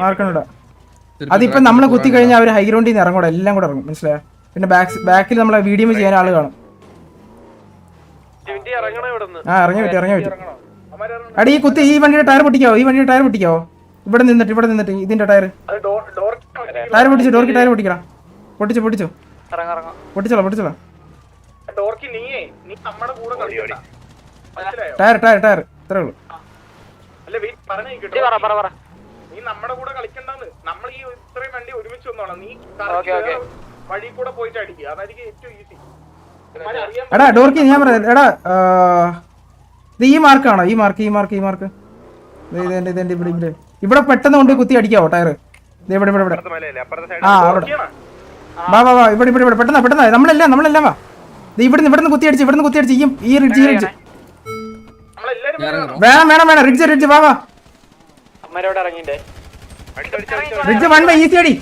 മാർക്കണ്ട. അതിപ്പോ നമ്മള് കുത്തി കഴിഞ്ഞാൽ അവര് ഹൈ ഗ്രൗണ്ടിൽ നിന്ന് ഇറങ്ങൂടെ, എല്ലാം കൂടെ ഇറങ്ങും, മനസ്സിലായോ? പിന്നെ ബാക്കിൽ നമ്മളെ വീഡിയോ ചെയ്യാൻ ആള് കാണും. ഇറങ്ങി വിട്ടു. അടി ഈ കുത്തി ഈ വണ്ടിയുടെ ടയർ പൊട്ടിക്കാവോ? ഇവിടെ നിന്നിട്ട് ഇതിന്റെ ടയർ പൊട്ടിച്ചു. ഡോർക്ക് ടയർ പൊട്ടിക്കണം. പൊട്ടിച്ചോളാം. ടയർ ഇത്രേ ഉള്ളൂ. നീ നമ്മുടെ കൂടെ കളിക്കണ്ടെന്ന്. നമ്മൾ ഈ ഇത്രയും വണ്ടി ഒരുമിച്ച് വന്നോളാം. നീ വഴി കൂടെ പോയിട്ട് അടിക്കുക, അതായിരിക്കും ഏറ്റവും ഈസി. എടാ ഡോർക്കി ഞാൻ പറയാം, എടാ ഇത് ഈ മാർക്കാണോ? ഈ മാർക്ക് ഇവിടെ പെട്ടെന്ന് കൊണ്ട് കുത്തി അടിക്കാവോ ടയർ? ഇവിടെ ആ അവിടെ വാ ഇവിടെ പെട്ടെന്ന് നമ്മളെല്ലാം വാ. ഇവിടുന്ന് കുത്തി അടിച്ച് ഈ റിഡ്ജ് വേണം റിഡ്ജ് വാ റിഡ്ജ് വൺ ബൈ ഈസി അടി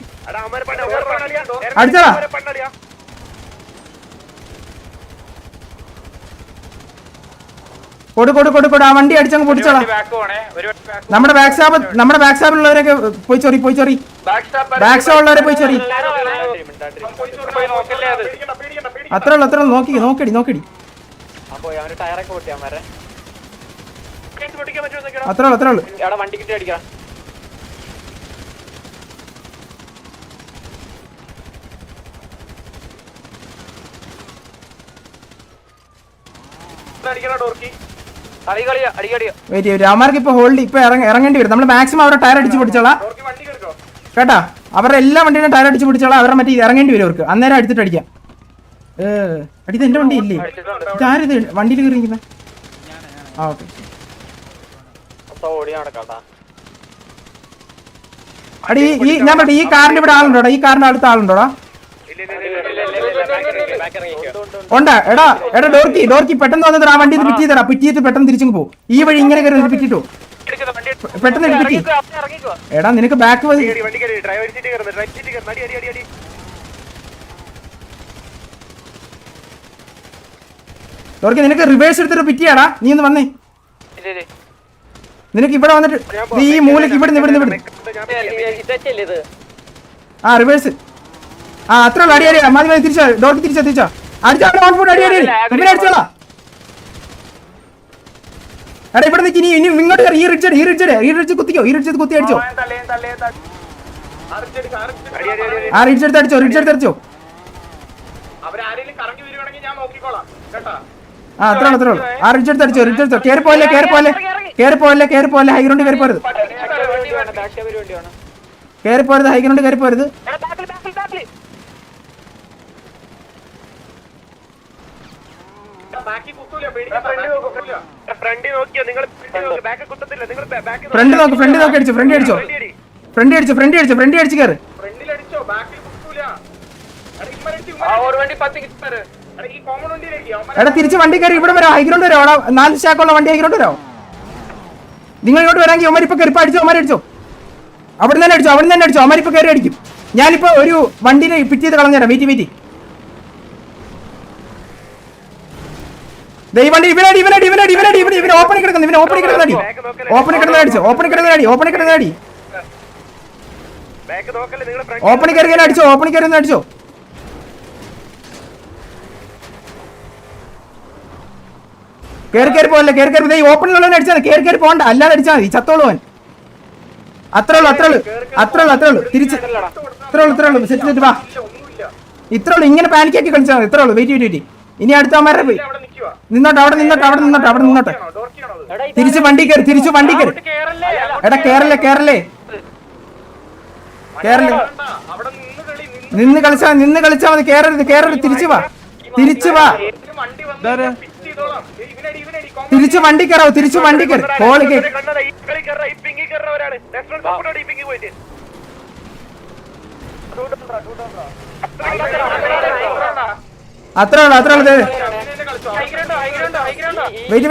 അടിച്ചടാ. കൊടു ആ വണ്ടി അടിച്ചങ്ങ് പൊടിച്ചോളാം. നമ്മുടെ ബാക്ക് സ്റ്റാബിലുള്ളവരൊക്കെ പോയി ചൊറി ബാക്ക് സ്റ്റാബിലുള്ളവരെ പോയി ചൊറി. അത്രേ ഉള്ളൂ നോക്കിടി അത്രേ ഉള്ളൂ. അവന്മാർക്ക് ഇപ്പൊ ഹോൾഡ് ഇപ്പൊ ഇറങ്ങേണ്ടി വരും. നമ്മൾ മാക്സിമം അവരുടെ ടയർ അടിച്ച് പൊടിച്ചോളാം കേട്ടാ. അവരുടെ എല്ലാ വണ്ടിയുടെ ടയർ അടിച്ച് പൊടിച്ചോളാം. അവരുടെ മറ്റേ ഇറങ്ങേണ്ടി വരും അവർക്ക്. അന്നേരം എടുത്തിട്ട് അടിക്കാം. അടിയത് എന്റെ വണ്ടി ഇല്ലേ? ഇതാരിത് വണ്ടിയിൽ കയറിയിരിക്കുന്ന? ആ ഓക്കെ. അടി ഞാൻ പറയട്ടെ, ഈ കാറിന്റെ ഇവിടെ ആളുണ്ടോടാ? ഈ കാറിന്റെ അടുത്ത ആളുണ്ടോടാ? ഉണ്ടാ. എടാ ഡോർക്കി പെട്ടെന്ന് വന്നിട്ട് ആ വണ്ടി പിറ്റിയിട്ട് പെട്ടെന്ന് തിരിച്ചു പോകും. ഈ വഴി ഇങ്ങനെ കയറി പിറ്റിട്ടോ പെട്ടെന്ന് പിറ്റി. എടാ നിനക്ക് ബാക്ക് ഡോർക്കി നിനക്ക് റിവേഴ്സ് എടുത്തിട്ട് പിറ്റിയാടാ. നീ ഒന്ന് വന്നേ. നിനക്ക് ഇവിടെ വന്നിട്ട് നീ ഈ മൂലക്ക് ഇവിടുന്ന് ആ റിവേഴ്സ് ആ അത്ര ഉള്ളു. അടി മതി തിരിച്ചോ. ഡോർക്ക് തിരിച്ചോ അടിച്ചോ. അടിച്ചോളാം. എടാ ഇവിടെ നിൽക്കി. ഇനി ഇങ്ങോട്ട് കയറി. ഈ റിഡ്ജ് കുത്തിക്കോ. കുത്തി അടിച്ചോ. ആ റിഡ്ജ് എടുത്ത് അടിച്ചോ. ആ അത്ര ഉള്ളു. ആ റിഡ്ജ് എടുത്ത് അടിച്ചോ. കയറി പോലെ ഹൈഗ്രൗണ്ട് കയറി പോരുത്. ഹൈഗ്രൗണ്ട് കയറി പോരുത്. ഫ്രണ്ട് നോക്കി അടിച്ചോ. ഫ്രണ്ട് അടിച്ചു കയറ്. എടാ തിരിച്ച് വണ്ടി കയറി ഇവിടെ വരാം. ഹൈഗ്രൗണ്ട് വരാം. അവിടെ 4 സ്റ്റാക്കുള്ള വണ്ടി ഹൈഗ്രൗണ്ട് വരാം. നിങ്ങൾ ഇങ്ങോട്ട് വരാമെങ്കിൽ അവന്മാരിപ്പോ കയറി അടിച്ചോ. അവിടെ നിന്ന് തന്നെ അടിച്ചോ. അവന്മാരിപ്പോ കയറി അടിക്കും. ഞാനിപ്പോ ഒരു വണ്ടിനെ പിറ്റ് ചെയ്ത് കളഞ്ഞുതരാം. വെയിറ്റ് വണ്ടി ഇവനെ ഓപ്പണിൽ കിടക്കുന്ന അടി. ഓപ്പണിൽ കിടന്ന അടിച്ചോ. ഓപ്പണിൽ കയറി അടിച്ചോ. കയറി പോലെ ഓപ്പണിലുള്ള അടിച്ചാൽ കയറി പോകണ്ട. അല്ലാതെ അടിച്ചാൽ മതി. ചത്തോളുവൻ. അത്രേ ഉള്ളൂ. തിരിച്ച് ഇത്രേ ഉള്ളൂ. സെറ്റ് വാ. ഇത്രേ ഉള്ളൂ. ഇങ്ങനെ പാനിക്കാക്കി കളിച്ചാൽ മതി. ഇത്രേ ഉള്ളൂ. വെയിറ്റ്. ഇനി അടുത്ത അമ്മമാരെ പോയി അവിടെ നിന്നോട്ടെ. തിരിച്ച് വണ്ടി കയറി. എടാ കേറല്ലേ. നിന്ന് കളിച്ചാ മതി. കേറരുത്. തിരിച്ചു വാ. തിരിച്ച് വണ്ടി കയറാവോ. ഹോളി കയറി. അത്രേ ഉള്ളൂ. വെയിറ്റ്.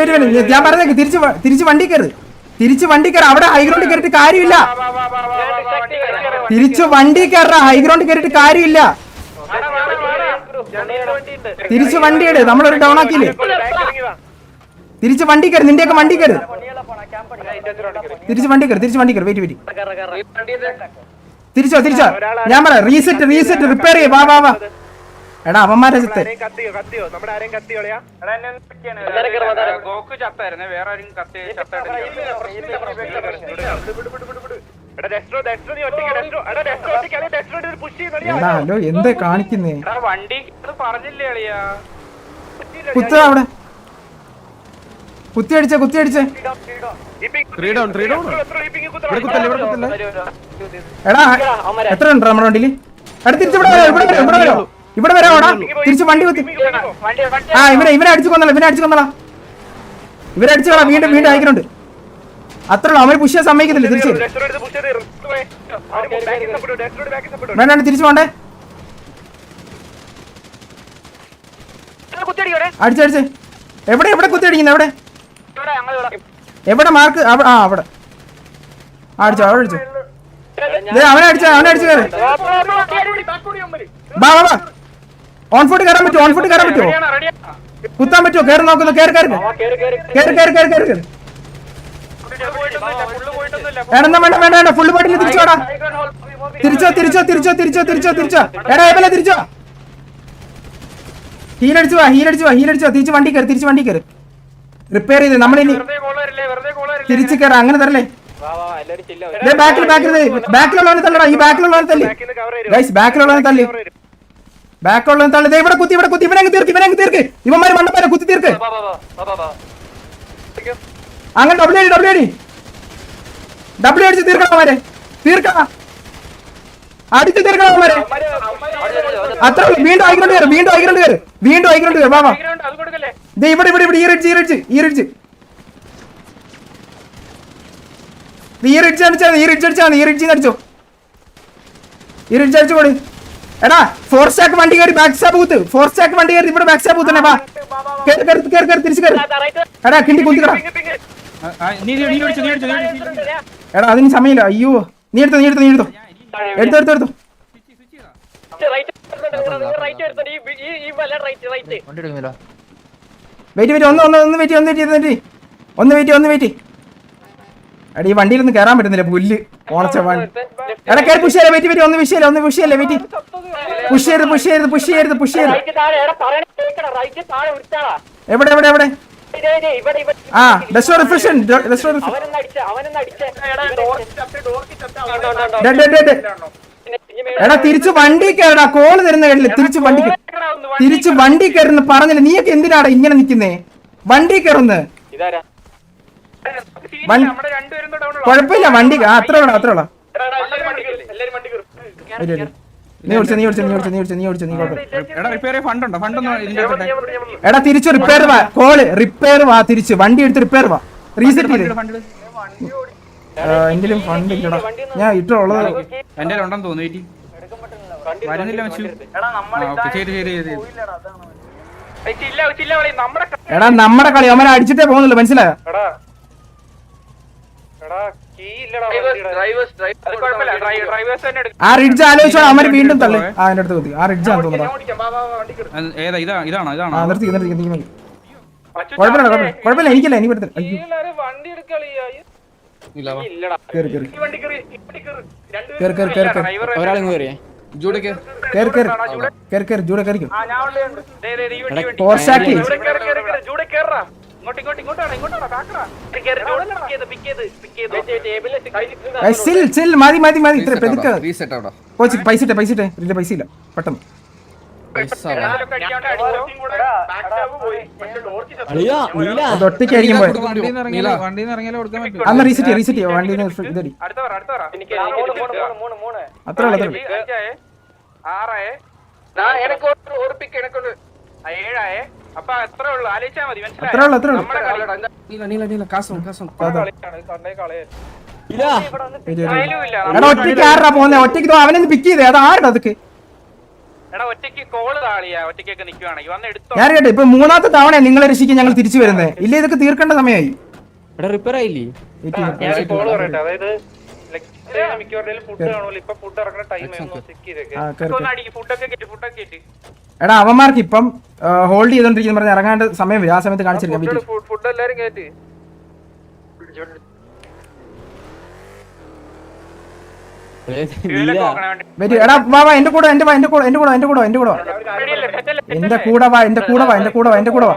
ഞാൻ പറഞ്ഞേക്ക്. തിരിച്ച് വണ്ടി കയറി. അവിടെ ഹൈഗ്രൗണ്ട് കയറിയിട്ട് കാര്യമില്ല. തിരിച്ച് വണ്ടി കാര്യമില്ല. തിരിച്ച് വണ്ടി നമ്മളൊരു ഡൗൺ ആക്കിയില്ലേ. തിരിച്ച് വണ്ടി കയറി. നിന്റെയൊക്കെ വണ്ടി കയറി. തിരിച്ച് വണ്ടി കയറി വെയിറ്റ് തിരിച്ചോ ഞാൻ പറയാം റീസെറ്റ് റിപ്പയർ ചെയ്യ വാ എടാ അവന്മാരെ ചത്ത് എടാ ഹലോ എന്താ കാണിക്കുന്നേ കുത്ത അവിടെ കുത്തി അടിച്ചേ എടാ എത്ര ഉണ്ട് നമ്മുടെ വണ്ടിയില് എടാ തിരിച്ച് ഇവിടെ വരാടാ തിരിച്ച് വണ്ടി കുത്തി ആ ഇവനെ അടിച്ചു കൊന്നളാ ഇവരെ അടിച്ചു കളാ വീണ്ടും അയക്കുന്നുണ്ട് അത്ര അവര് പുഷ് ചെയ്യാൻ സമ്മതിക്കത്തില്ല തിരിച്ച് വേണ്ട തിരിച്ചു പോണ്ടേ അടിച്ചടിച്ച് എവിടെ കുത്തി അടിക്കുന്നത് എവിടെ മാർക്ക് അവിടെ അടിച്ചോ അവനെ അടിച്ചു കയറി വാ ഓൺ ഫുട്ട് കയറാൻ പറ്റുമോ കുത്താൻ പറ്റുമോ കയറി നോക്കുന്നു കയറി വേണ്ട ഫുള്ള് പോയിട്ടില്ല തിരിച്ചോടാ തിരിച്ചോ എടാ എവിടെ തിരിച്ചോ ഹീലടിച്ചു വാ തിരിച്ച് വണ്ടി കയറി റിപ്പയർ ചെയ്ത് നമ്മളിനി തിരിച്ചു കയറാം അങ്ങനെ തരല്ലേ ബാക്കിലുള്ളവനെ തല്ലടാ ഈ ബാക്കിലുള്ളവനെ തല്ലി ഇവിടെ കുത്തി ഇവനെ തീർക്ക് ഇവന്മാര് മണ്ണപ്പേരെ കുത്തി തീർക്ക് അങ്ങനെ ഡബ്ല്യു അടിച്ച് തീർക്കണവന്മാരെ അടിച്ച് തീർക്കണവന്മാരെ അത്ര വീണ്ടും ആയിക്കൊണ്ട് കയറി വാ ഇവിടെ ഈ റിഡ്ജ് അടിച്ചോ കൂടി എടാ 4 സ്റ്റാക്ക് വണ്ടി കയറി ബാക്ക് സ്റ്റാപ്പ് കുത്ത് 4 സ്റ്റാക്ക് വണ്ടി കയറി ഇവിടെ ബാക്ക് സ്റ്റാപ്പ് കുത്തന്നെ വാ കേറി തിരിച്ചു കയറി എടാ കിണ്ടി കുത്തിക്കടാ എടാ അതിന് സമയമില്ല അയ്യോ നീ എടുത്തോ ഒന്ന് വെയിറ്റ് എടാ ഈ വണ്ടിയിലൊന്നും കയറാൻ പറ്റുന്നില്ല പുല്ല് ഓണച്ച വണ്ടി എടാ കയറി പുഷ് ചെയ്യല്ലേ വെയിറ്റ് ഒന്ന് വിഷയല്ലേ വെയിറ്റ് പുഷ് ചെയ്യരുത് എവിടെ ആ ഡെസ്റ്റോ റിഫ്രഷൻ എടാ തിരിച്ച് വണ്ടി കയറടാ കോള് തരുന്ന കേട്ടില്ല തിരിച്ച് വണ്ടി കയറുന്ന പറഞ്ഞില്ല നീയൊക്കെ എന്തിനാടാ ഇങ്ങനെ നിക്കുന്നേ വണ്ടി കയറുന്ന കൊഴപ്പില്ല വണ്ടി അത്ര എടാ തിരിച്ചു റിപ്പയർ വാ തിരിച്ച് വണ്ടി എടുത്ത് റിപ്പയർ വാ റീസെറ്റ് ചെയ്ത് എന്തെങ്കിലും ഫണ്ട് ഇല്ലടാ ഞാൻ ഇട്ടുള്ളത് എന്റെ ഉണ്ടെന്ന് തോന്നുന്നു വരുന്നില്ല എടാ നമ്മുടെ കളി അവനെ അടിച്ചിട്ടേ പോകുന്നുള്ളൂ മനസ്സിലായോ ആ റിഡ്ജ് ആലോചിച്ചോ അവര് വീണ്ടും തള്ളു അതിന്റെ അടുത്ത് കുത്തി ആ റിഡ്ജ് ആണ് തോന്നുന്നു കുഴപ്പമില്ല എനിക്കല്ല എനിക്ക് പറ്റത്തില്ല പൈസ ഇല്ല പെട്ടെന്ന് അന്ന് റീസെറ്റ് ചെയ്യാം വണ്ടി അത്ര ഒറ്റയ്ക്ക് ആരാ പോന്നെ ഒറ്റയ്ക്ക് അവനെ പിക്ക് ചെയ്തേ അത് ആരുടെ അതൊക്കെ ഞാൻ കേട്ടെ ഇപ്പൊ മൂന്നാമത്തെ തവണ നിങ്ങളെ രക്ഷിക്കാൻ ഞങ്ങൾ തിരിച്ചു വരുന്നത് ഇല്ല ഇതൊക്കെ തീർക്കേണ്ട സമയമായി റിപ്പയർ ആയില്ലേ എടാ അവന്മാർക്ക് ഇപ്പം ഹോൾഡ് ചെയ്തോണ്ടിരിക്കുന്ന പറഞ്ഞ് ഇറങ്ങാണ്ട് സമയം വരും ആ സമയത്ത് കാണിച്ചിരിക്കാം വരി എടാ വാ വാ എന്റെ കൂടെ എന്റെ കൂടെ എന്റെ കൂടെ എന്റെ കൂടെ എന്റെ കൂടെ എന്റെ കൂടെ വാ എന്റെ കൂടെ വാ എന്റെ കൂടെ വാ എന്റെ കൂടെ വാ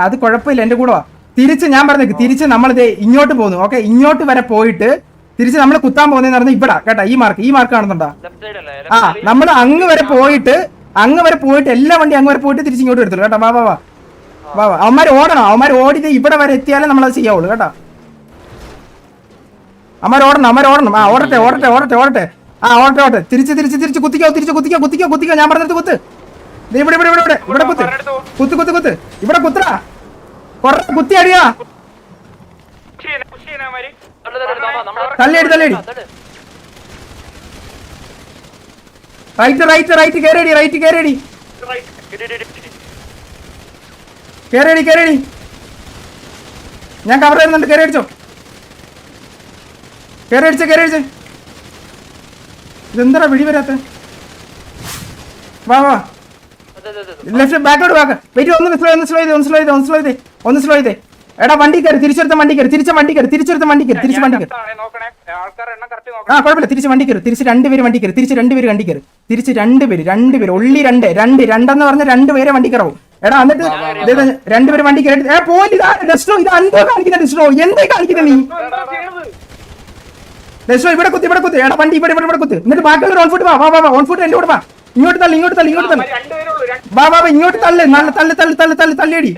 അത് കുഴപ്പമില്ല എന്റെ കൂടെ വാ. തിരിച്ച് ഞാൻ പറഞ്ഞേക്ക് തിരിച്ച് നമ്മളിത് ഇങ്ങോട്ട് പോകുന്നു. ഓക്കെ, ഇങ്ങോട്ട് വരെ പോയിട്ട് തിരിച്ച് നമ്മൾ കുത്താൻ പോകുന്നതെന്ന് പറഞ്ഞാൽ ഇവിടെ കേട്ടാ, ഈ മാർക്ക് കാണുന്നുണ്ടോ? ആ നമ്മൾ അങ്ങ് വരെ പോയിട്ട് എല്ലാ വണ്ടി അങ്ങ് വരെ പോയിട്ട് തിരിച്ച് ഇങ്ങോട്ട് എടുത്തു കേട്ടോ. വാ വാ വാ വാ വാ അവന്മാർ ഓടണം. അവന്മാർ ഓടിയിട്ട് ഇവിടെ വരെ എത്തിയാലേ നമ്മളത് ചെയ്യാവുള്ളൂ കേട്ടോ. അവന്മാർ ഓടണം. ആ ഓടട്ടെ. ആ ഓടട്ടെ. തിരിച്ച് കുത്തിക്കോ. ഞാൻ പറഞ്ഞിട്ട് കുത്ത്. ഇവിടെ കുത്ത്. ഇവിടെ കുത്തടാ. കൊറേ കുത്തി അടിയാ. തള്ളിയടി. റൈറ്റ് കേറടി. ഞാൻ കവർ ചെയ്യുന്നുണ്ട്. കേറി അടിച്ചോ. ഇതെന്താ വിടി വരാത്ത? വാ ലെഫ്റ്റ് ബാക്കോട്ട് വാക്ക്. വെയിറ്റ് ഒന്ന് സ്ലോ ചെയ്തേ. എടാ വണ്ടി കയറി. തിരിച്ചെടുത്ത വണ്ടി കയറി. തിരിച്ച് വണ്ടി കയറി. ആ കുഴപ്പമില്ല. തിരിച്ച് വണ്ടി കയറി. തിരിച്ച് രണ്ടുപേര് വണ്ടി കയറി. തിരിച്ച് രണ്ടുപേര് ഒള്ളി രണ്ടെന്ന് പറഞ്ഞ രണ്ടുപേരെ വണ്ടി കയറാവും. എടാ എന്നിട്ട് രണ്ടുപേര് വണ്ടി കയറി. പോയില്ല. ഡെസ്ട്രോ ഇത് അന്തോ കാണിക്കുന്ന ഡെസ്ട്രോ എന്താ കാണിക്കുന്നത് നീ? ഡെസ്ട്രോ ഇവിടെ കുത്തി. എടാ വണ്ടി ഇവിടെ കുത്ത്. എന്നിട്ട് ബാക്കിയുള്ള ഓൺ ഫുട്ട് വാ. ഓൺ ഫുട്ട് എന്റെ കൂടെ വാ. ഇങ്ങോട്ട് തള്ളി. വാ ഇങ്ങോട്ട് തള്ളിയടി.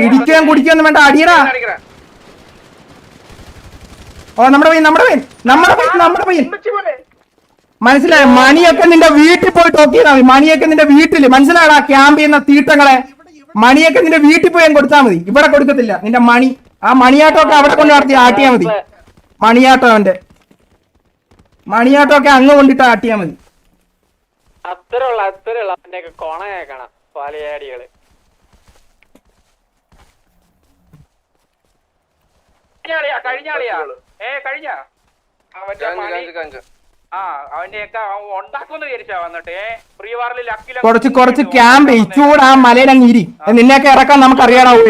ഇടിക്കാൻ കുടിക്കൊന്നും വേണ്ട. അടിയടാ. ഓ നമ്മുടെ പയ്യൻ മനസ്സിലായ? മണിയൊക്കെ നിന്റെ വീട്ടിൽ പോയിട്ട് നോക്കിയാൽ മതി. മണിയൊക്കെ നിന്റെ വീട്ടില് മനസ്സിലായടാ? ക്യാമ്പ് ചെയ്യുന്ന തീട്ടങ്ങളെ മണിയൊക്കെ നിന്റെ വീട്ടിൽ പോയി കൊടുത്താൽ മതി. ഇവിടെ കൊടുക്കത്തില്ല. നിന്റെ മണി ആ മണിയാട്ടമൊക്കെ അവിടെ കൊണ്ട് നടത്തി ആട്ടിയാ മതി. മണിയാട്ടമൊക്കെ അങ്ങ് കൊണ്ടിട്ട് ആട്ടിയാ മതി. അത്രയുള്ള അവന്റെയൊക്കെ കൊണ കേക്കണം പാലിയാടികള്. കഴിഞ്ഞ അവന്റെയൊക്കെ ഉണ്ടാക്കുമെന്ന് വിചാരിച്ചാ വന്നിട്ട് കുറച്ച് ക്യാമ്പ് ഇച്ചൂടെ ആ മലയിൽ അങ്ങ് ഇരി. നിന്നെയൊക്കെ ഇറക്കാൻ നമുക്ക് അറിയാടാവൂ.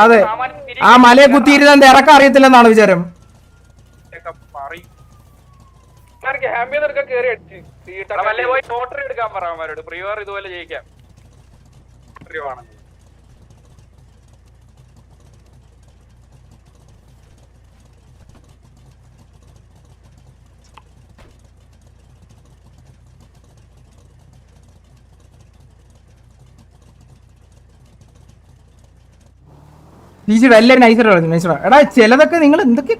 അതെ, ആ മലയെ കുത്തിയിരുന്ന ഇറക്കാൻ അറിയത്തില്ലെന്നാണ് വിചാരം. പോയി ലോട്ടറി എടുക്കാൻ പറയാമാരോട്. പ്രിയവാർ ഇതുപോലെ ജയിക്കാം. എല്ലാവരും നൈസറാണ്. എടാ ചിലതൊക്കെ നിങ്ങൾ എന്തൊക്കെ